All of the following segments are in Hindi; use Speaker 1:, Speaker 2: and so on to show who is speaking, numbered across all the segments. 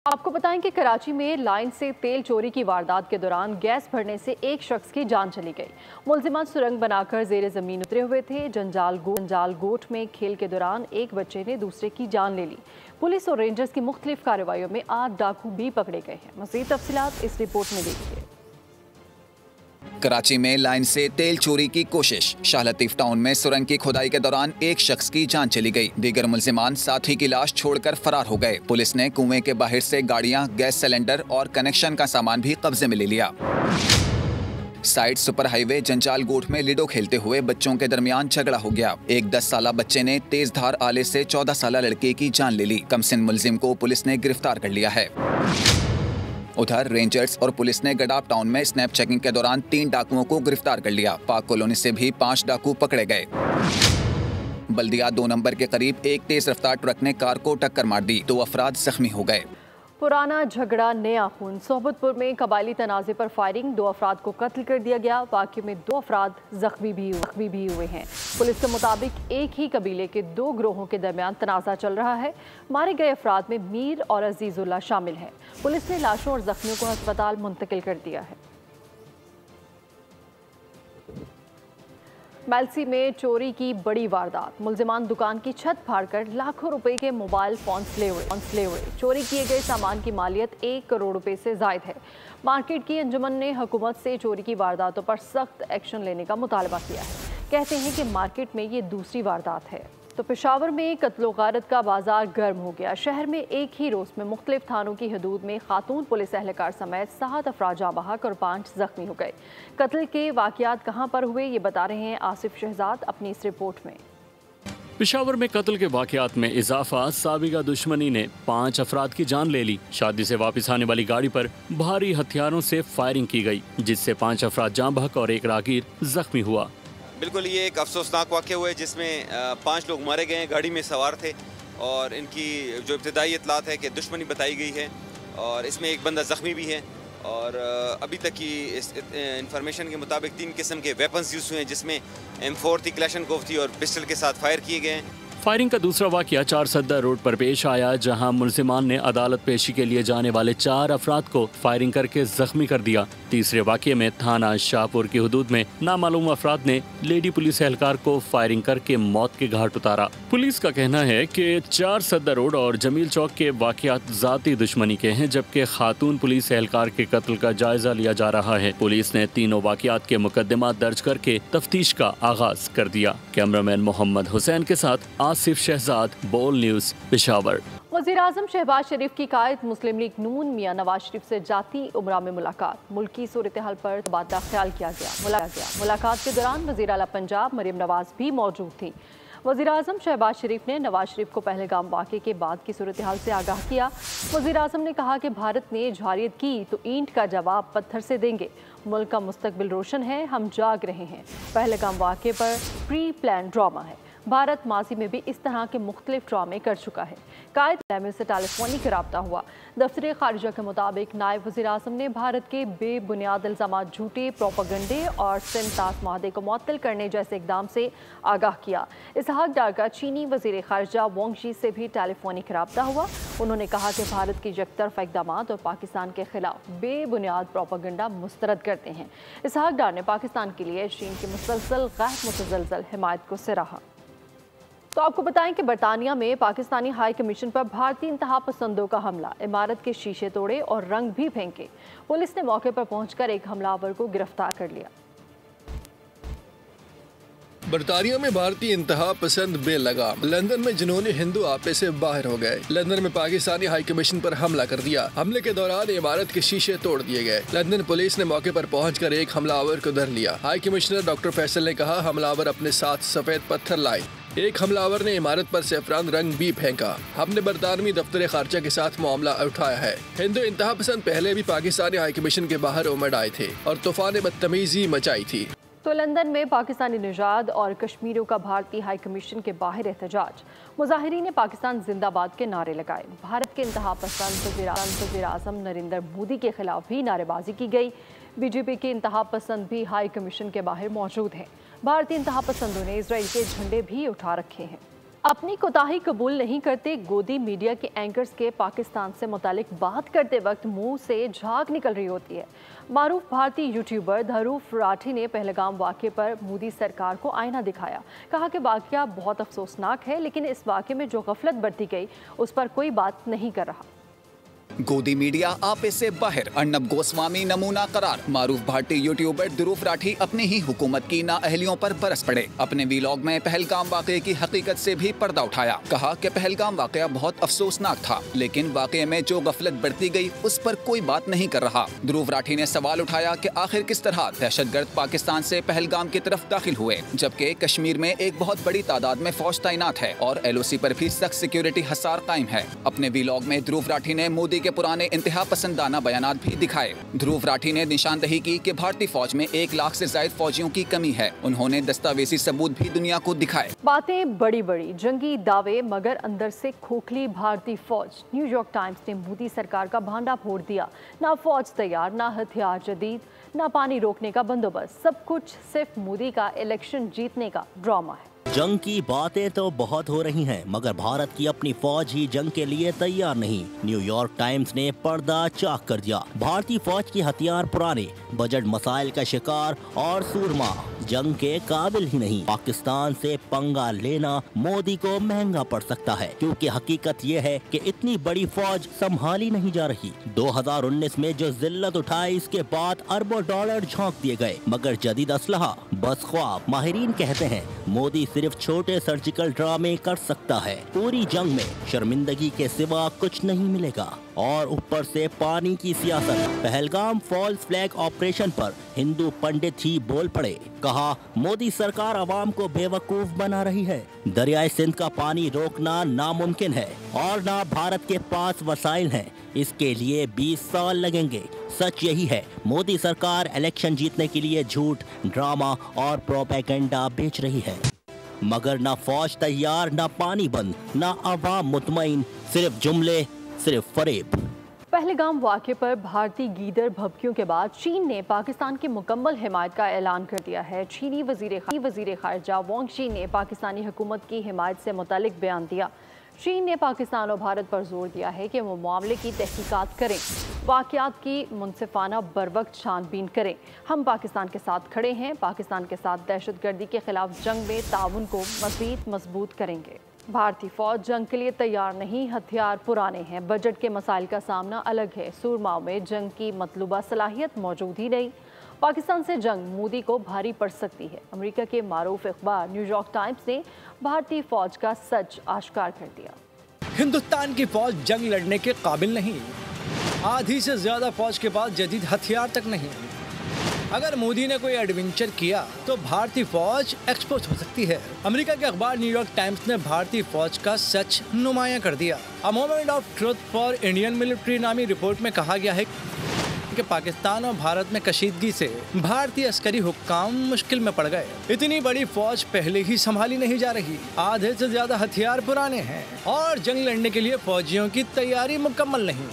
Speaker 1: आपको बताएं कि कराची में लाइन से तेल चोरी की वारदात के दौरान गैस भरने से एक शख्स की जान चली गई। मुलजिमान सुरंग बनाकर जेर जमीन उतरे हुए थे। जंजाल गोट में खेल के दौरान एक बच्चे ने दूसरे की जान ले ली। पुलिस और रेंजर्स की मुख्तलिफ कार्रवाइयों में 8 डाकू भी पकड़े गए हैं। मज़ीद तफसीलात इस रिपोर्ट में देखिए।
Speaker 2: कराची में लाइन से तेल चोरी की कोशिश। शाह लतीफ टाउन में सुरंग की खुदाई के दौरान एक शख्स की जान चली गई। दीगर मुलजिमान साथी की लाश छोड़कर फरार हो गए। पुलिस ने कुएं के बाहर से गाड़ियां, गैस सिलेंडर और कनेक्शन का सामान भी कब्जे में ले लिया। साइड सुपर हाईवे जंजाल गोट में लिडो खेलते हुए बच्चों के दरमियान झगड़ा हो गया। एक 10 साला बच्चे ने तेज धार आले से 14 साला लड़के की जान ले ली। कमसिन मुलजिम को पुलिस ने गिरफ्तार कर लिया है। उधर रेंजर्स और पुलिस ने गडाप टाउन में स्नैप चेकिंग के दौरान 3 डाकुओं को गिरफ्तार कर लिया। पाक कॉलोनी से भी 5 डाकू पकड़े गए। बल्दिया 2 नंबर के करीब एक तेज रफ्तार ट्रक ने कार को टक्कर मार दी। 2 अफराद जख्मी हो गए।
Speaker 1: पुराना झगड़ा नया खून। सोहबतपुर में कबायली तनाज़े पर फायरिंग, 2 अफराद को कत्ल कर दिया गया। वाक़े में 2 अफराद जख्मी भी हुए हैं। पुलिस के मुताबिक एक ही कबीले के 2 गिरोहों के दरमियान तनाज़ा चल रहा है। मारे गए अफराद में मीर और अजीजुल्ला शामिल हैं। पुलिस ने लाशों और जख्मियों को अस्पताल मुंतकिल कर दिया है। मेलसी में चोरी की बड़ी वारदात। मुलजिमान दुकान की छत फाड़कर लाखों रुपए के मोबाइल फोन्स ले हुए। चोरी किए गए सामान की मालियत 1 करोड़ रुपए से जायद है। मार्केट की अंजुमन ने हुकूमत से चोरी की वारदातों पर सख्त एक्शन लेने का मुतालबा किया है। कहते हैं कि मार्केट में ये दूसरी वारदात है। तो पेशावर में कत्लो गारत का बाजार गर्म हो गया। शहर में एक ही रोज में मुख्तलिफ थानों की हदूद में खातून पुलिस एहलकार समेत 7 अफराद जाँ बहक और 5 जख्मी हो गए। कत्ल के वाकयात कहाँ पर हुए ये बता रहे हैं आसिफ शहजाद अपनी इस रिपोर्ट में।
Speaker 3: पेशावर में कत्ल के वाकयात में इजाफा। साबिका दुश्मनी ने 5 अफराद की जान ले ली। शादी से वापस आने वाली गाड़ी पर भारी हथियारों से फायरिंग की गई, जिससे 5 अफराद जाँ बहक और एक राहगीर जख्मी हुआ।
Speaker 4: बिल्कुल ये एक अफसोसनाक वाक़या हुआ है जिसमें 5 लोग मारे गए हैं, गाड़ी में सवार थे। और इनकी जो इब्तिदाई इतलात है कि दुश्मनी बताई गई है और इसमें एक बंदा ज़ख्मी भी है। और अभी तक की इस इंफॉर्मेशन के मुताबिक 3 किस्म के वेपन्स यूज़ हुए हैं, जिसमें M4 थी, क्लैशनकोफ थी और पिस्टल के साथ फायर किए गए हैं।
Speaker 3: फायरिंग का दूसरा वाकया 4 सद्दर रोड पर पेश आया, जहां मुलजिमान ने अदालत पेशी के लिए जाने वाले 4 अफराद को फायरिंग करके जख्मी कर दिया। तीसरे वाकये में थाना शाहपुर की हदूद में नामालूम अफराद ने लेडी पुलिस एहलकार को फायरिंग करके मौत के घाट उतारा। पुलिस का कहना है कि 4 सद्दर रोड और जमील चौक के वाकयात जाती दुश्मनी के हैं, जबकि खातून पुलिस एहलकार के कत्ल का जायजा लिया जा रहा है। पुलिस ने तीनों वाकयात के मुकदमा दर्ज करके तफ्तीश का आगाज कर दिया। कैमरामैन मोहम्मद हुसैन के साथ आसिफ शहजाद, बोल न्यूज़, पेशावर।
Speaker 1: वज़ीर-ए-आज़म शहबाज शरीफ की कायद मुस्लिम लीग नून मियां नवाज शरीफ से जाती उमरा में मुलाकात। मुल्की सूरत हाल पर तबादला ख्याल किया गया। मुलाकात के दौरान वज़ीर आला पंजाब मरियम नवाज भी मौजूद थी। वज़ीर-ए-आज़म शहबाज शरीफ ने नवाज शरीफ को पहलगाम वाक़े के बाद की सूरत हाल से आगाह किया। वज़ीर-ए-आज़म ने कहा कि भारत ने जहारियत की तो ईंट का जवाब पत्थर से देंगे। मुल्क का मुस्तकबिल रोशन है, हम जाग रहे हैं। पहलगाम वाक़े पर प्री प्लान ड्रामा है। भारत माजी में भी इस तरह के मुख्तलिफ ड्रामे कर चुका है। कायद से टेलीफोनिक रब्ता हुआ। दफ्तर खारिजा के मुताबिक नायब वज़ीर-ए-आज़म ने भारत के बेबुनियाद इल्ज़ाम, झूठे प्रोपेगेंडे और सिंतास माहदे को मुअत्तल करने जैसे इकदाम से आगाह किया। इसहाक डार का चीनी वज़ीर खारिजा वांग शी से भी टेलीफोनिक रब्ता हुआ। उन्होंने कहा कि भारत की यकतरफा इकदाम और पाकिस्तान के खिलाफ बेबुनियाद प्रोपेगेंडा मुस्तरद करते हैं। इसहाक डार ने पाकिस्तान के लिए चीन की मुसलसल गैर मुतज़लज़ल हिमायत को सराहा। तो आपको बताएं कि बरतानिया में पाकिस्तानी हाई कमीशन पर भारतीय इंतहा पसंदों का हमला। इमारत के शीशे तोड़े और रंग भी फेंके। पुलिस ने मौके पर पहुंचकर एक हमलावर को गिरफ्तार कर लिया।
Speaker 5: बरतानिया में भारतीय इंतहा पसंद बेलगाम। लंदन में जिन्होंने हिंदू आपे से बाहर हो गए। लंदन में पाकिस्तानी हाई कमीशन पर हमला कर दिया। हमले के दौरान इमारत के शीशे तोड़ दिए गए। लंदन पुलिस ने मौके पर पहुंचकर एक हमलावर को धर लिया। हाई कमिश्नर डॉक्टर फैसल ने कहा, हमलावर अपने साथ सफेद पत्थर लाए। एक हमलावर ने इमारत पर सेफरान रंग भी फेंका। हमने बरतानवी दफ्तर खारजा के साथ मामला उठाया है। हिंदू इंतहा पसंद पहले भी पाकिस्तानी हाई कमीशन के बाहर उमड़ आए थे और तूफान बदतमीजी मचाई थी।
Speaker 1: तो लंदन में पाकिस्तानी निजात और कश्मीरियों का भारतीय हाई कमीशन के बाहर एहतजाज। मुजाहिरीन ने पाकिस्तान जिंदाबाद के नारे लगाए। भारत के इंतहा पसंद वज़ीर-ए-आज़म नरेंद्र मोदी के खिलाफ भी नारेबाजी की गई। बीजेपी के इंतहा पसंद भी हाई कमीशन के बाहर मौजूद हैं। भारतीय इंतहा पसंदों ने इजराइल के झंडे भी उठा रखे हैं। अपनी कोताही कबूल नहीं करते गोदी मीडिया के एंकर्स के पाकिस्तान से मुतालिक बात करते वक्त मुंह से झाग निकल रही होती है। मारूफ भारतीय यूट्यूबर धरूफ राठी ने पहलगाम वाक़े पर मोदी सरकार को आईना दिखाया। कहा कि वाक़या बहुत अफसोसनाक है, लेकिन इस वाक़े में जो गफलत बरती गई उस पर कोई बात नहीं कर रहा।
Speaker 2: गोदी मीडिया आपे से बाहर, अर्नब गोस्वामी नमूना करार। मारूफ भारतीय यूट्यूबर धरूफ राठी अपनी ही हुकूमत की नाअहलियों पर बरस पड़े। अपने वीलॉग में पहलगाम वाक़े की हकीकत से भी पर्दा उठाया। कहा कि पहलगाम वाक़या बहुत अफसोसनाक था, लेकिन वाक़े में जो गफलत बरती गई उस पर कोई बात नहीं कर रहा। धरूफ राठी ने सवाल उठाया कि आखिर किस तरह दहशतगर्द पाकिस्तान से पहलगाम की तरफ दाखिल हुए, जबकि कश्मीर में एक बहुत बड़ी तादाद में फौज तैनात है और LOC पर भी सख्त सिक्योरिटी हसार कायम है। अपने वीलॉग में धरूफ राठी ने मोदी के पुराने इंतहा पसंदाना बयानात भी दिखाए। धरूफ राठी ने निशानदही की कि भारतीय फौज में 1 लाख से ज्यादा फौजियों की कमी है। उन्होंने दस्तावेजी सबूत भी दुनिया को दिखाए।
Speaker 1: बातें बड़ी बड़ी, जंगी दावे, मगर अंदर से खोखली भारतीय फौज। न्यूयॉर्क टाइम्स ने मोदी सरकार का भांडा फोड़ दिया। ना फौज तैयार, ना हथियार जदीद, ना पानी रोकने का बंदोबस्त। सब कुछ सिर्फ मोदी का इलेक्शन जीतने का ड्रामा है।
Speaker 6: जंग की बातें तो बहुत हो रही हैं, मगर भारत की अपनी फौज ही जंग के लिए तैयार नहीं। न्यूयॉर्क टाइम्स ने पर्दा चाक कर दिया। भारतीय फौज के हथियार पुराने, बजट मसाइल का शिकार और सूरमा, जंग के काबिल ही नहीं। पाकिस्तान से पंगा लेना मोदी को महंगा पड़ सकता है, क्योंकि हकीकत ये है कि इतनी बड़ी फौज संभाली नहीं जा रही। 2019 में जो जिल्लत उठाई, इसके बाद अरबों डॉलर झोंक दिए गए, मगर जदीद असलहा बस ख्वाब। माहिरीन कहते हैं मोदी सिर्फ छोटे सर्जिकल ड्रामे कर सकता है। पूरी जंग में शर्मिंदगी के सिवा कुछ नहीं मिलेगा। और ऊपर से पानी की सियासत। पहलगाम फॉल्स फ्लैग ऑपरेशन पर हिंदू पंडित ही बोल पड़े। कहा मोदी सरकार आवाम को बेवकूफ बना रही है। दरियाए सिंध का पानी रोकना नामुमकिन है और ना भारत के पास वसाइल हैं। इसके लिए 20 साल लगेंगे। सच यही है, मोदी सरकार इलेक्शन जीतने के लिए झूठ, ड्रामा और प्रोपेगेंडा बेच रही है, मगर ना फौज तैयार, ना पानी बंद, ना अवाम मुतमईन, सिर्फ जुमले, सिर्फ फरेब।
Speaker 1: पहलगाम वाक़े पर भारतीय गीदड़ भभकियों के बाद चीन ने पाकिस्तान की मुकम्मल हिमायत का ऐलान कर दिया है। चीनी वज़ीर ख़ारिजा वांग शी ने पाकिस्तानी हुकूमत की हिमायत से मुतालिक बयान दिया। चीन ने पाकिस्तान और भारत पर जोर दिया है कि वो मामले की तहकीकात करें, वाक़यात की मुनसिफाना बरवक्त छानबीन करें। हम पाकिस्तान के साथ खड़े हैं। पाकिस्तान के साथ दहशतगर्दी के खिलाफ जंग में ताउन को मज़ीद मजबूत करेंगे। भारतीय फौज जंग के लिए तैयार नहीं, हथियार पुराने हैं, बजट के मसाइल का सामना अलग है, सूरमाओं में जंग की मतलूबा सलाहियत मौजूद ही नहीं। पाकिस्तान से जंग मोदी को भारी पड़ सकती है। अमेरिका के मारूफ अखबार न्यूयॉर्क टाइम्स ने भारतीय फौज का सच आश्कार कर दिया।
Speaker 5: हिंदुस्तान की फौज जंग लड़ने के काबिल नहीं। आधी से ज्यादा फौज के पास जदीद हथियार तक नहीं। अगर मोदी ने कोई एडवेंचर किया तो भारतीय फौज एक्सपोज हो सकती है। अमेरिका के अखबार न्यूयॉर्क टाइम्स ने भारतीय फौज का सच नुमायां कर दिया। A moment of truth for Indian military नामी रिपोर्ट में कहा गया है कि पाकिस्तान और भारत में कशीदगी से भारतीय अस्करी हुक्काम मुश्किल में पड़ गए। इतनी बड़ी फौज पहले ही संभाली नहीं जा रही। आधे से ज्यादा हथियार पुराने हैं और जंग लड़ने के लिए फौजियों की तैयारी मुकम्मल नहीं।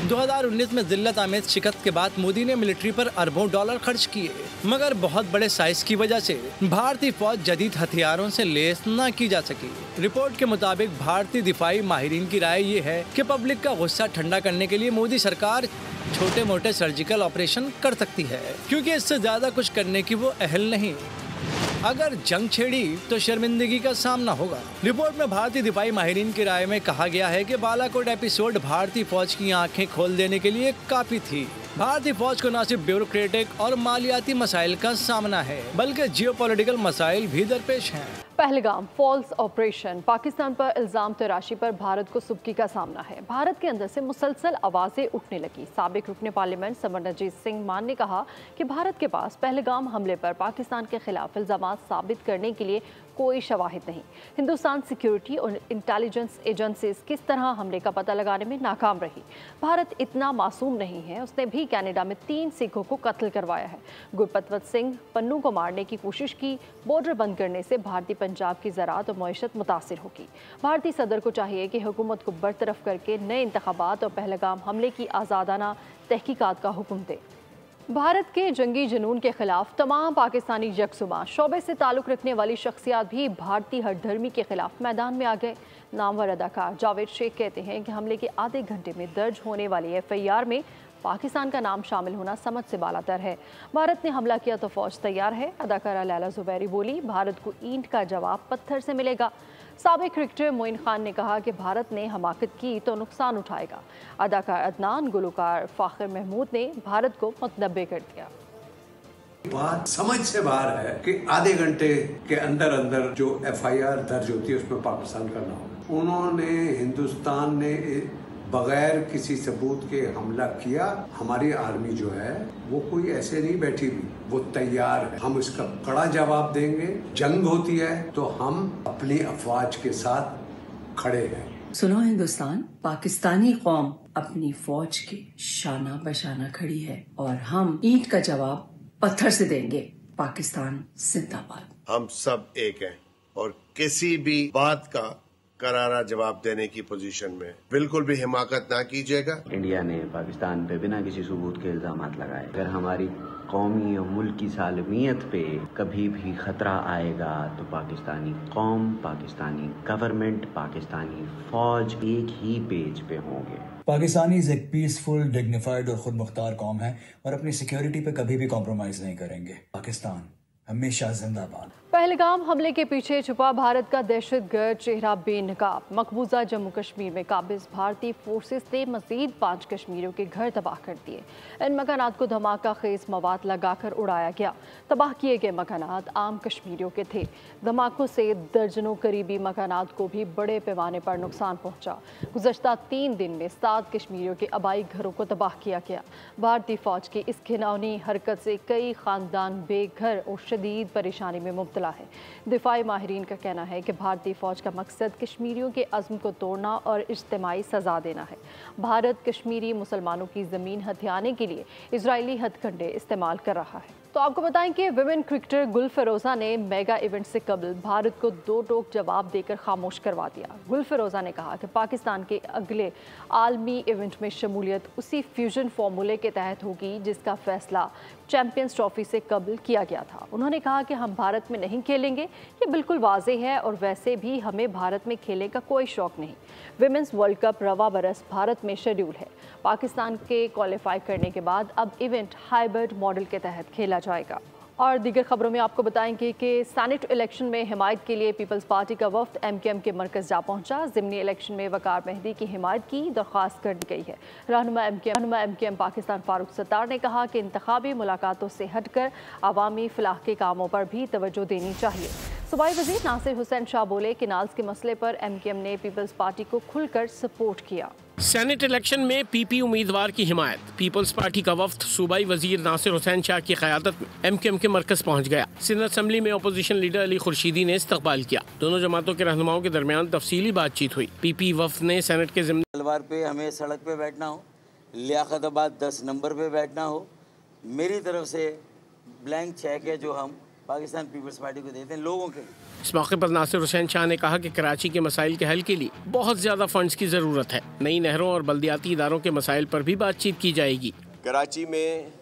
Speaker 5: 2019 में जिल्लत आमेज शिकस्त के बाद मोदी ने मिलिट्री पर अरबों डॉलर खर्च किए, मगर बहुत बड़े साइज की वजह से भारतीय फौज जदीद हथियारों से लेस न की जा सकी। रिपोर्ट के मुताबिक भारतीय दिफाई माहिरीन की राय ये है कि पब्लिक का गुस्सा ठंडा करने के लिए मोदी सरकार छोटे मोटे सर्जिकल ऑपरेशन कर सकती है, क्योंकि इससे ज्यादा कुछ करने की वो अहल नहीं। अगर जंग छेड़ी तो शर्मिंदगी का सामना होगा। रिपोर्ट में भारतीय दिफाई माहिरीन की राय में कहा गया है कि बालाकोट एपिसोड भारतीय फौज की आंखें खोल देने के लिए काफी थी। भारतीय फौज को न सिर्फ ब्यूरोक्रेटिक और मालियाती मसाइल का सामना है, बल्कि जियोपॉलिटिकल मसाइल भी दरपेश हैं।
Speaker 1: पहलगाम फॉल्स ऑपरेशन, पाकिस्तान पर इल्जाम तराशी पर भारत को सुबकी का सामना है। भारत के अंदर से मुसलसल आवाजें उठने लगी। साबिक रुकने पार्लियामेंट समरनजीत सिंह मान ने कहा कि भारत के पास पहलगाम हमले पर पाकिस्तान के खिलाफ इल्जाम साबित करने के लिए कोई शवाहिद नहीं। हिंदुस्तान सिक्योरिटी और इंटेलिजेंस एजेंसीज किस तरह हमले का पता लगाने में नाकाम रही। भारत इतना मासूम नहीं है, उसने भी कनाडा में 3 सिखों को कत्ल करवाया है। गुरपतवत सिंह पन्नू को मारने की कोशिश की। बॉर्डर बंद करने से भारतीय पंजाब की ज़राअत और मईशत मुतासिर होगी। भारतीय सदर को चाहिए कि हुकूमत को बरतरफ करके नए इंतखाबात और पहलगाम हमले की आज़ादाना तहकीकात का हुक्म दे। भारत के जंगी जुनून के खिलाफ तमाम पाकिस्तानी यकसुमा शोबे से ताल्लुक़ रखने वाली शख्सियात भी भारतीय हठधर्मी के खिलाफ मैदान में आ गए। नामवर अदाकार जावेद शेख कहते हैं कि हमले के आधे घंटे में दर्ज होने वाली FIR में पाकिस्तान का नाम शामिल होना समझ से बालातर है। भारत ने हमला किया तो फौज तैयार है। अदाकारा लैला जुबैरी बोली, भारत को ईंट का जवाब पत्थर से मिलेगा। साबिक क्रिकेटर मोइन खान ने कहा कि भारत ने हमाकत की तो नुकसान उठाएगा। अदाकार अदनान, गुलकार फाखिर महमूद ने भारत को मुतनब्बे कर दिया।
Speaker 7: बात समझ से बाहर है कि आधे घंटे के अंदर अंदर जो FIR दर्ज होती है उसमें पाकिस्तान का नाम, उन्होंने हिंदुस्तान ने बगैर किसी सबूत के हमला किया। हमारी आर्मी जो है वो कोई ऐसे नहीं बैठी हुई, वो तैयार है। हम इसका कड़ा जवाब देंगे। जंग होती है तो हम अपनी अफवाज के साथ खड़े हैं।
Speaker 8: सुनो हिंदुस्तान, पाकिस्तानी कौम अपनी फौज के शाना बशाना खड़ी है और हम ईंट का जवाब पत्थर से देंगे। पाकिस्तान जिंदाबाद।
Speaker 9: हम सब एक हैं और किसी भी बात का करारा जवाब देने की पोजीशन में बिल्कुल भी हिमाकत ना कीजिएगा।
Speaker 10: इंडिया ने पाकिस्तान पे बिना किसी सबूत के इल्जामात लगाए। अगर हमारी कौमी और मुल्क की सालमियत पे कभी भी खतरा आएगा तो पाकिस्तानी कौम, पाकिस्तानी गवर्नमेंट, पाकिस्तानी फौज एक ही पेज पे होंगे।
Speaker 11: पाकिस्तानीज़ एक पीसफुल, डिग्निफाइड और खुद मुख्तार कौम है और अपनी सिक्योरिटी पे कभी भी कॉम्प्रोमाइज नहीं करेंगे। पाकिस्तान हमेशा जिंदाबाद।
Speaker 1: पहलगाम हमले के पीछे छुपा भारत का दहशतगर्द चेहरा बेनकाब। मकबूजा जम्मू कश्मीर में काबिज भारतीय फोर्सेस ने मजीद 5 कश्मीरियों के घर तबाह कर दिए। इन मकानात को धमाका खेज मवाद लगाकर उड़ाया गया। तबाह किए गए मकानात आम कश्मीरियों के थे। धमाकों से दर्जनों करीबी मकानात को भी बड़े पैमाने पर नुकसान पहुंचा। गुज़श्ता 3 दिन में 7 कश्मीरियों के आबाई घरों को तबाह किया गया। भारतीय फौज की इस घिनौनी हरकत से कई खानदान बेघर और शदीद परेशानी में मुब्तला है। दिफाई माहिरीन का कहना है कि भारतीय फौज का मकसद कश्मीरियों के अज़्म को तोड़ना और इज्तिमाई सजा देना है। भारत कश्मीरी मुसलमानों की ज़मीन हथियाने के लिए इजरायली हथकंडे इस्तेमाल कर रहा है। तो आपको बताएं कि विमेन क्रिकेटर गुल फिरोजा ने मेगा इवेंट से कबल भारत को 2 टोक जवाब देकर खामोश करवा दिया। गुल फिरोजा ने कहा कि पाकिस्तान के अगले आलमी इवेंट में शमूलियत उसी फ्यूजन फार्मूले के तहत होगी जिसका फैसला चैंपियंस ट्रॉफी से कबल किया गया था। उन्होंने कहा कि हम भारत में नहीं खेलेंगे, ये बिल्कुल वाज़ेह है और वैसे भी हमें भारत में खेलने का कोई शौक नहीं। विमेंस वर्ल्ड कप रवा बरस भारत में शेड्यूल है। पाकिस्तान के क्वालिफाई करने के बाद अब इवेंट हाइब्रिड मॉडल के तहत खेला जाएगा। और दीगर खबरों में आपको बताएंगे कि सेनेट इलेक्शन में हिमायत के लिए पीपल्स पार्टी का वफ्द MKM के मरकज़ जा पहुंचा। ज़िमनी इलेक्शन में वकार मेहदी की हिमायत की दरख्वास्त कर दी गई है। रहनुमा MKM पाकिस्तान फारूक सत्तार ने कहा कि इंतखाबी मुलाकातों से हटकर अवामी फलाह के कामों पर भी तवज्जो देनी चाहिए। सूबाई वज़ीर नासिर हुसैन शाह बोले कि नाल्स के मसले पर MKM ने पीपल्स पार्टी को खुलकर सपोर्ट किया।
Speaker 12: सेनेट इलेक्शन में PP उम्मीदवार की हिमायत। पीपल्स पार्टी का वफ्द सूबाई वजीर नासिर हुसैन शाह की क़यादत में MKM के मरकज पहुंच गया। सिंध असेंबली में अपोजिशन लीडर अली खुर्शीदी ने इस्तकबाल किया। दोनों जमातों के रहनुमाओं के दरमियान तफसीली बातचीत हुई। PP वफ्द ने सेनेट के
Speaker 13: मंगलवार पे हमें सड़क पे बैठना हो, लियाकताबाद 10 नंबर पे बैठना हो, मेरी तरफ से ब्लैंक चेक है जो हम पाकिस्तान पीपल्स पार्टी को देते हैं लोगों के लिए।
Speaker 12: इस मौके पर नासिर हुसैन शाह ने कहा कि कराची के मसाइल के हल के लिए बहुत ज़्यादा फंड्स की ज़रूरत है। नई नहरों और बल्दियाती इदारों के मसाइल पर भी बातचीत की जाएगी।
Speaker 9: कराची में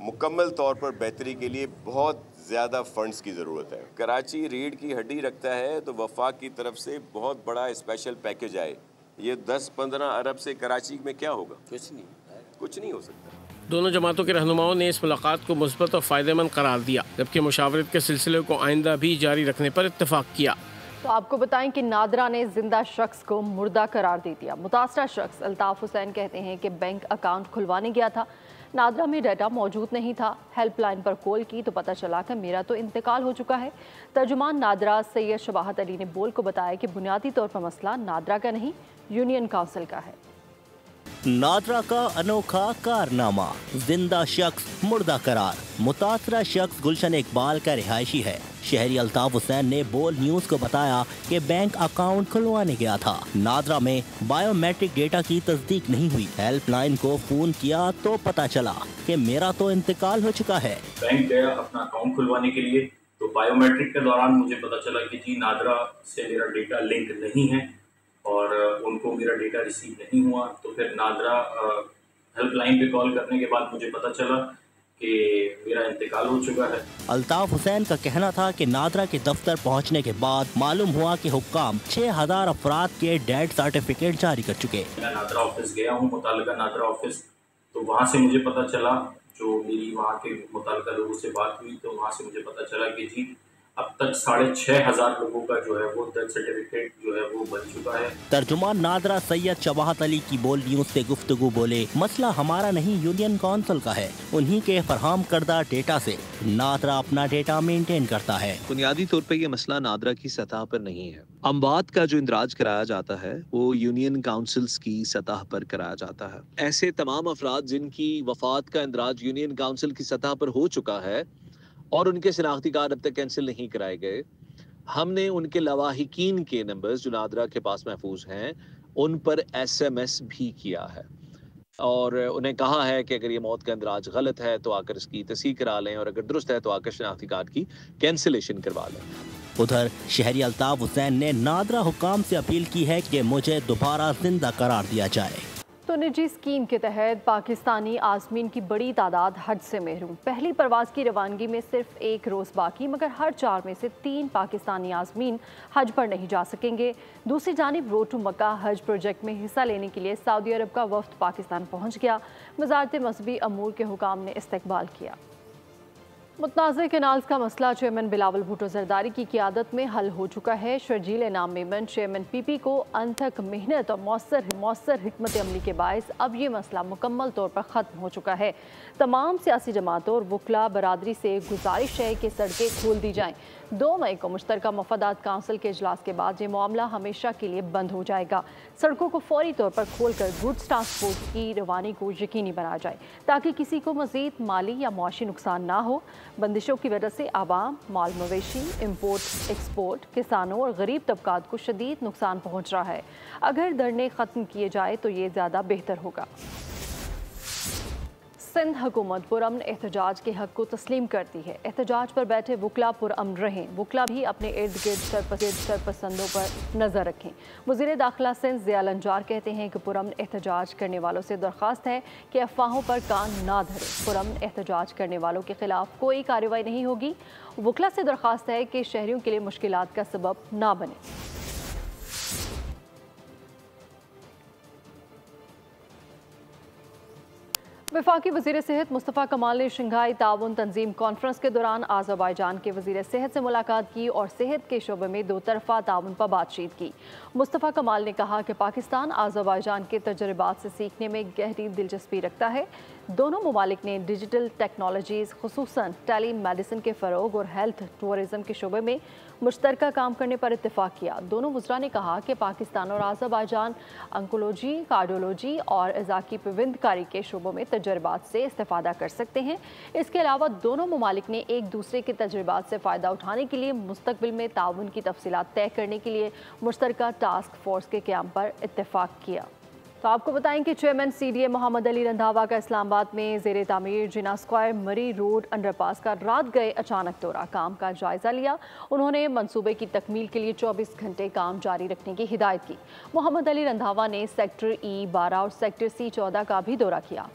Speaker 9: मुकम्मल तौर पर बेहतरी के लिए बहुत ज़्यादा फंड्स की ज़रूरत है। कराची रीढ़ की हड्डी रखता है तो वफाक की तरफ से बहुत बड़ा स्पेशल पैकेज आए। ये 10-15 अरब से कराची में क्या होगा? कुछ नहीं हो सकता।
Speaker 12: दोनों जमातों के रहनुमाओं ने इस मुलाकात को मुस्बत और फ़ायदेमंद करार दिया, जबकि मुशावरत के सिलसिले को आइंदा भी जारी रखने पर इत्तेफाक किया।
Speaker 1: तो आपको बताएं कि नादरा ने जिंदा शख्स को मुर्दा करार दे दिया। मुतासरा शख्स अल्ताफ हुसैन कहते हैं कि बैंक अकाउंट खुलवाने गया था, नादरा में डाटा मौजूद नहीं था। हेल्पलाइन पर कॉल की तो पता चला कि मेरा तो इंतकाल हो चुका है। तर्जुमान नादरा सैयद शबाहत अली ने बोल को बताया कि बुनियादी तौर पर मसला नादरा का नहीं, यूनियन काउंसिल का है।
Speaker 6: नादरा का अनोखा कारनामा, जिंदा शख्स मुर्दा करार। मुतासरा शख्स गुलशन इकबाल का रिहायशी है। शहरी अल्ताफ हुसैन ने बोल न्यूज को बताया कि बैंक अकाउंट खुलवाने गया था। नादरा में बायोमेट्रिक डेटा की तस्दीक नहीं हुई। हेल्पलाइन को फोन किया तो पता चला कि मेरा तो इंतकाल हो चुका है।
Speaker 14: बैंक गया अपना अकाउंट खुलवाने के लिए, तो बायोमेट्रिक के दौरान मुझे पता चला कि जी नादरा से मेरा डेटा लिंक नहीं है और उनको मेरा डेटा रिसीव नहीं हुआ। तो फिर नादरा हेल्पलाइन पे कॉल करने के बाद मुझे पता चला कि मेरा इंतकाल हो चुका है।
Speaker 6: अल्ताफ हुसैन का कहना था कि नादरा के दफ्तर पहुंचने के बाद मालूम हुआ कि हुक्काम 6000 अफराद के डेथ सर्टिफिकेट जारी कर चुके।
Speaker 14: मैं नादरा ऑफिस गया हूँ, मुतालिका नादरा ऑफिस, तो वहाँ से मुझे पता चला, जो मेरी वहाँ के मुतालिका लोगों से बात हुई तो वहाँ से मुझे पता चला कि जी अब तक 6500 लोगों का जो है वो डेथ सर्टिफिकेट जो है वो बन चुका है।
Speaker 6: तर्जुमान नादरा सैयद चवाहत अली की बोल न्यूज से गुफ्तगू बोले, मसला हमारा नहीं यूनियन काउंसिल का है, उन्हीं के फरहम करदा डेटा से नादरा अपना डेटा मेंटेन करता है।
Speaker 15: बुनियादी तौर पर ये मसला नादरा की सतह पर नहीं है। अम्बात का जो इंदराज कराया जाता है वो यूनियन काउंसिल्स की सतह पर कराया जाता है। ऐसे तमाम अफराद जिनकी वफात का इंदराज यूनियन काउंसिल की सतह पर हो चुका है और उनके शनाख्ती कार्ड अब तक कैंसिल नहीं कराए गए, हमने उनके लवाहिकीन के नंबर्स जो नादरा के पास महफूज हैं उन पर SMS भी किया है और उन्हें कहा है कि अगर ये मौत का इंदराज गलत है तो आकर इसकी तस्दीक करा लें और अगर दुरुस्त है तो आकर शनाख्ती कार्ड की कैंसिलेशन करवा लें।
Speaker 6: उधर शहरी अल्ताफ हुसैन ने नादरा हुक्काम से अपील की है कि मुझे दोबारा जिंदा करार दिया जाए।
Speaker 1: तो निजी स्कीम के तहत पाकिस्तानी आज़मीन की बड़ी तादाद हज से महरूम। पहली परवाज़ की रवानगी में सिर्फ एक रोज़ बाकी, मगर हर 4 में से 3 पाकिस्तानी आज़मीन हज पर नहीं जा सकेंगे। दूसरी जानिब रोड टू मक्का हज प्रोजेक्ट में हिस्सा लेने के लिए सऊदी अरब का वफ्द पाकिस्तान पहुँच गया। वज़ारत मज़हबी अमूर के हुकाम ने इस्तकबाल किया। मुतनाज़ कैनाल्स का मसला चेयरमैन बिलावल भुट्टो जरदारी की क़ियादत में हल हो चुका है। शर्जील नाम मेमन चेयरमैन PP को अनथक मेहनत और मौसर हिकमत अमली के बायस अब ये मसला मुकम्मल तौर पर ख़त्म हो चुका है। तमाम सियासी जमातों और वकला बरादरी से गुजारिश है कि सड़कें खोल दी जाएँ। 2 मई को मुश्तरका मफादात काउंसिल के इजलास के बाद ये मामला हमेशा के लिए बंद हो जाएगा। सड़कों को फौरी तौर पर खोलकर गुड्स ट्रांसपोर्ट की रवानी को यकीनी बनाया जाए ताकि किसी को मज़ीद माली या मुआशी नुकसान ना हो। बंदिशों की वजह से आवाम, माल मवेशी, इम्पोर्ट एक्सपोर्ट, किसानों और गरीब तबकात को शदीद नुकसान पहुँच रहा है। अगर धरने ख़त्म किए जाए तो ये ज़्यादा बेहतर होगा। सिंध हुकूमत पुरअमन एहतजाज के हक को तस्लीम करती है। एहतजाज पर बैठे वकला पुरअमन रहें। वकला भी अपने इर्द गिर्द शरपसंदों पर नज़र रखें। वज़ीर दाखिला सिंध ज़िया लंजार कहते हैं कि पुरअमन एहतजाज करने वालों से दरख्वास्त है कि अफवाहों पर कान ना धरें। पुरअमन एहतजाज करने वालों के खिलाफ कोई कार्रवाई नहीं होगी। वकला से दरख्वास्त है कि शहरियों के लिए मुश्किलात का सबब ना बने। वफाकी वज़ीर सेहत मुस्तफ़ा कमाल ने शंघाई ताउन तंजीम कॉन्फ्रेंस के दौरान आज़रबाईजान के वज़ीर सेहत से मुलाकात की और सेहत के शोबे में 2 तरफ़ा ताउन पर बातचीत की। मुस्तफ़ा कमाल ने कहा कि पाकिस्तान आज़रबाईजान के तजर्बात से सीखने में गहरी दिलचस्पी रखता है। दोनों ममालिक ने डिजिटल टेक्नोलॉजीज़ खुसूसन टेली मेडिसिन के फ़रोग और हेल्थ टूरिज़म के शोबे में मुश्तरका काम करने पर इत्तेफाक किया। दोनों वज़रा ने कहा कि पाकिस्तान और आज़रबाईजान ऑन्कोलॉजी, कार्डियोलॉजी और इज़ाकी पिविंदकारी के शोबों में तजर्बात से इस्तेफादा कर सकते हैं। इसके अलावा दोनों ममालिक ने एक दूसरे के तजर्बात से फ़ायदा उठाने के लिए मुस्तक़बिल में ताउन की तफसीलात तय करने के लिए मुश्तरका टास्क फोर्स के क़याम पर इत्तेफाक किया। तो आपको बताएं कि चेयरमैन CDA मोहम्मद अली रंधावा का इस्लामाबाद में ज़ेरे तामीर जिना स्क्वायर मरी रोड अंडरपास का रात गए अचानक दौरा, काम का जायज़ा लिया। उन्होंने मंसूबे की तकमील के लिए 24 घंटे काम जारी रखने की हिदायत की। मोहम्मद अली रंधावा ने सेक्टर E12 और सेक्टर C14 का भी दौरा किया।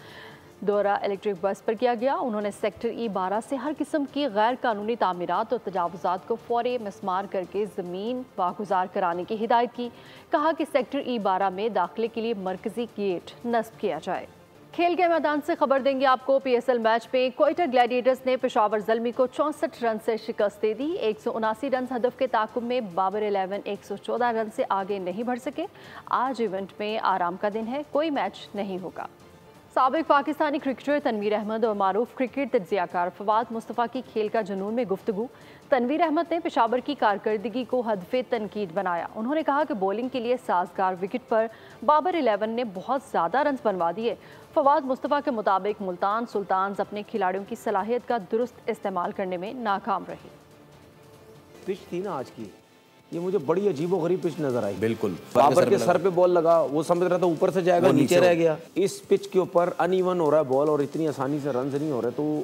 Speaker 1: दौरा इलेक्ट्रिक बस पर किया गया। उन्होंने सेक्टर E12 से हर किस्म की गैर कानूनी तामीरात और तजावुज़ात को फौरी मिसमार करके ज़मीन वागुजार कराने की हिदायत की। कहा कि सेक्टर E12 में दाखिले के लिए मरकज़ी गेट नस्ब किया जाए। खेल के मैदान से खबर देंगे आपको। PSL मैच में क्वेटा ग्लैडिएटर्स ने पेशावर ज़ल्मी को 64 रन से शिकस्त दे दी। 179 रन हदफ के ताकुब में बाबर 11 114 रन से आगे नहीं बढ़ सके। आज इवेंट में आराम का दिन है, कोई मैच नहीं होगा। साबिक पाकिस्तानी क्रिकेटर तनवीर अहमद और मारूफ क्रिकेट तज्ज़ियाकार फवाद मुस्तफ़ा की खेल का जुनून में गुफ्तगू। तनवीर अहमद ने पेशावर की कारकर्दगी को हदफ़े तनकीद बनाया। उन्होंने कहा कि बॉलिंग के लिए साजगार विकेट पर बाबर 11 ने बहुत ज़्यादा रन बनवा दिए। फवाद मुस्तफ़ा के मुताबिक मुल्तान सुल्तान्स अपने खिलाड़ियों की सलाहियत का दुरुस्त इस्तेमाल करने में नाकाम रही।
Speaker 16: पिच थी ना आज की, ये मुझे बड़ी अजीबोगरीब पिच नजर आई।
Speaker 17: बिल्कुल,
Speaker 16: बाबर के सर पे बॉल लगा, वो समझ रहा था ऊपर से जाएगा, नीचे रह गया। इस पिच के ऊपर अनइवन हो रहा है बॉल और इतनी आसानी से रन नहीं हो रहे, तो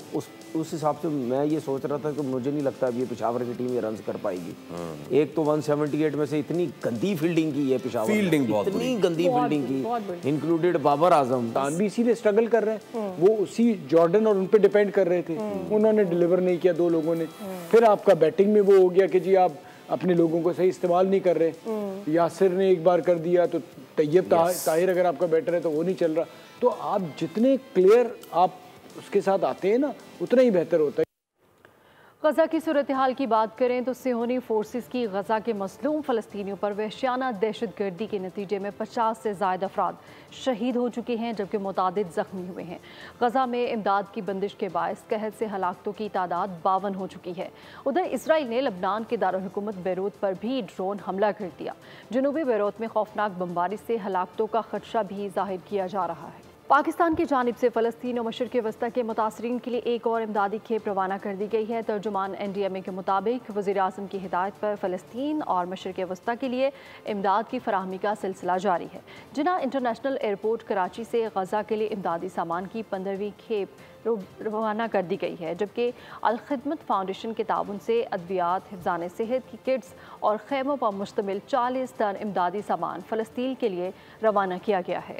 Speaker 16: उस हिसाब से मैं ये सोच रहा था कि मुझे नहीं लगता अब ये पेशावर की टीम ये रन कर पाएगी। एक तो 178 में से इतनी गंदी फील्डिंग की है पेशावर, इतनी गंदी फील्डिंग की, इंक्लूडेड बाबर आजम।
Speaker 18: भी इसीलिए स्ट्रगल कर रहे हैं, वो उसी जॉर्डन और उन पे डिपेंड कर रहे थे, उन्होंने डिलीवर नहीं किया 2 लोगों ने। फिर आपका बैटिंग में वो हो गया कि जी आप अपने लोगों को सही इस्तेमाल नहीं कर रहे। यासिर ने एक बार कर दिया तो तैयब ताहिर अगर आपका बैटर है तो वो नहीं चल रहा। तो आप जितने क्लियर आप उसके साथ आते हैं ना, उतना ही बेहतर होता है।
Speaker 1: गजा की सूरत हाल की बात करें तो सिहोनी फोर्सेस की गजा के मजलूम फ़लस्तीनियों पर वहशियाना दहशतगर्दी के नतीजे में 50 से ज़ायद अफराद शहीद हो चुके हैं, जबकि मुतादिद ज़ख्मी हुए हैं। गजा में इमदाद की बंदिश के बायस कहत से हलाकतों की तादाद 52 हो चुकी है। उधर इसराइल ने लबनान के दारुल हुकूमत बैरूत पर भी ड्रोन हमला कर दिया। जनूबी बैरूत में खौफनाक बमबारी से हलाकतों का खदशा भी जाहिर किया जा रहा है। पाकिस्तान की जानिब से फ़लस्तीन और मशरिक़ वस्ता के मुतासरीन के लिए एक और इमदादी खेप रवाना कर दी गई है। तर्जुमान NDMA के मुताबिक वज़ीर आज़म की हिदायत पर फ़लस्तीन और मशरिक़ वस्ता के लिए इमदाद की फराहमी का सिलसिला जारी है। जिन्ना इंटरनेशनल एयरपोर्ट कराची से गजा के लिए इमदादी सामान की 15वीं खेप रवाना कर दी गई है, जबकि अल खिदमत फाउंडेशन के ताउन से अद्वियात, हिफ़्ज़ान सेहत की किट्स और खैमों पर मुश्तमिल 40 टन इमदादी सामान फ़लस्तीन के लिए रवाना किया गया है।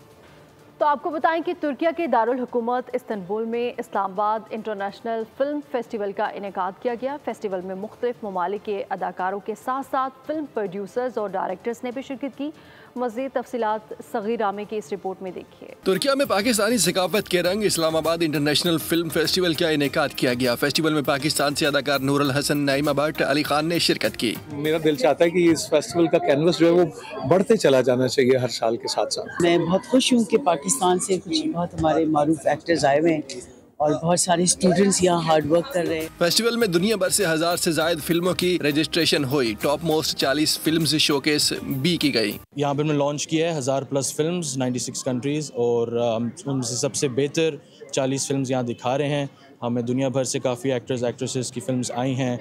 Speaker 1: तो आपको बताएं कि तुर्किया के दारुल हुकूमत इस्तांबुल में इस्लामाबाद इंटरनेशनल फिल्म फेस्टिवल का इनेकाद किया गया। फेस्टिवल में मुख्तलिफ ममालिक के अदाकारों के साथ साथ फिल्म प्रोड्यूसर्स और डायरेक्टर्स ने भी शिरकत की। मज़ीद तफसीलात सगीर आमे की इस रिपोर्ट में देखिए।
Speaker 5: तुर्किया में पाकिस्तानी सकाफत के रंग इस्लामाबाद इंटरनेशनल फिल्म फेस्टिवल का इनेकाद किया गया। फेस्टिवल में पाकिस्तान से अदाकार नूरुल हसन, नाइमा भट्ट, अली खान ने शिरकत की।
Speaker 19: मेरा दिल चाहता है कि इस फेस्टिवल का कैनवस जो है वो बढ़ते चला जाना चाहिए हर साल के साथ साथ।
Speaker 20: मैं बहुत खुश हूँ कि पाकिस्तान से कुछ बहुत हमारे मारूफ एक्टर्स आए हुए हैं और बहुत सारे स्टूडेंट्स यहाँ हार्ड वर्क कर रहे हैं।
Speaker 5: फेस्टिवल में दुनिया भर से 1000 से ज्यादा फिल्मों की रजिस्ट्रेशन हुई। टॉप मोस्ट 40 फिल्म्स शोकेस भी की गई।
Speaker 21: यहाँ पर हमने लॉन्च किया है 1000 प्लस फिल्म्स 96 कंट्रीज और उनसे सबसे बेहतर 40 फिल्म्स यहाँ दिखा रहे हैं। हमें दुनिया भर से काफ़ी एक्टर्स एक्ट्रेसेस की फिल्म्स आई हैं।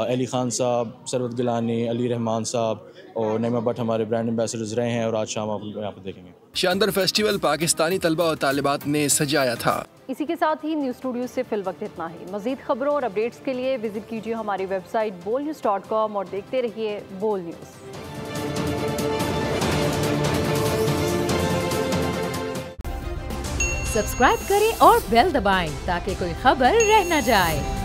Speaker 21: अली खान साहब, सरवत गिलानी, अली रहमान साहब और नईमा भट्ट हमारे ब्रांड एम्बेसडर्स रहे हैं और आज शाम आप यहाँ पर देखेंगे।
Speaker 5: शानदार फेस्टिवल पाकिस्तानी तलबा और तालिबात ने सजाया था।
Speaker 1: इसी के साथ ही न्यूज़ स्टूडियो से फिल वक्त इतना ही। मज़ीद खबरों और अपडेट्स के लिए विजिट कीजिए हमारी वेबसाइट bolnews.com और देखते रहिए बोल न्यूज़।
Speaker 22: सब्सक्राइब करें और बेल दबाएं ताकि कोई खबर रह न जाए।